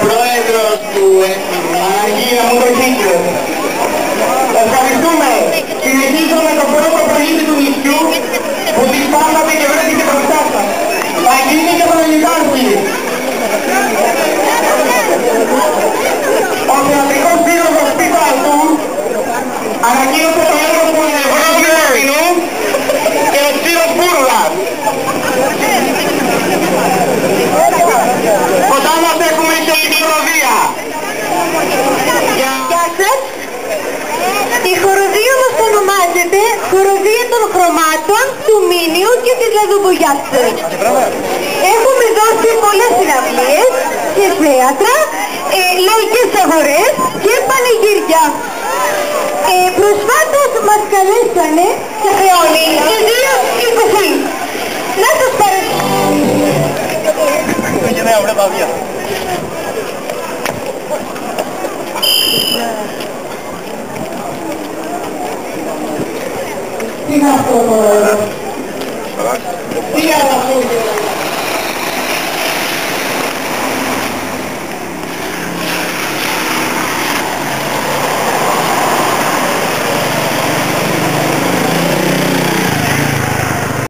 Πρόεδρος του Αγία Μουτροσύγκρου. Ευχαριστούμε. Συνεχίζουμε το πρώτο πολίτη του νησιού που τη σπάσατε και βρέθηκε μπροστά σας. Παγίνη και Πανελιτάρχη. Ο θεατρικός σύλλογος Πιτραλτού ανακοίνωσε το έργο του Ευρώπη Μορφινού και ο Τσίρος Μπούρλας. Κοντά μας έχουμε και η χοροδία. Γεια σας. Η χοροδία μας ονομάζεται Χοροδία των Χρωμάτων του Μήνιου και της Λαδοβογιάστας. Έχουμε δώσει πολλές συναυλίες και θέατρα, λαϊκές αγορές και πανηγύρια. Προσφάτως μας καλέσανε σε Χρεώνη και 2-20. Να σας παρακολουθήσω. Τι είναι αυτό το... Τι είναι αυτό το...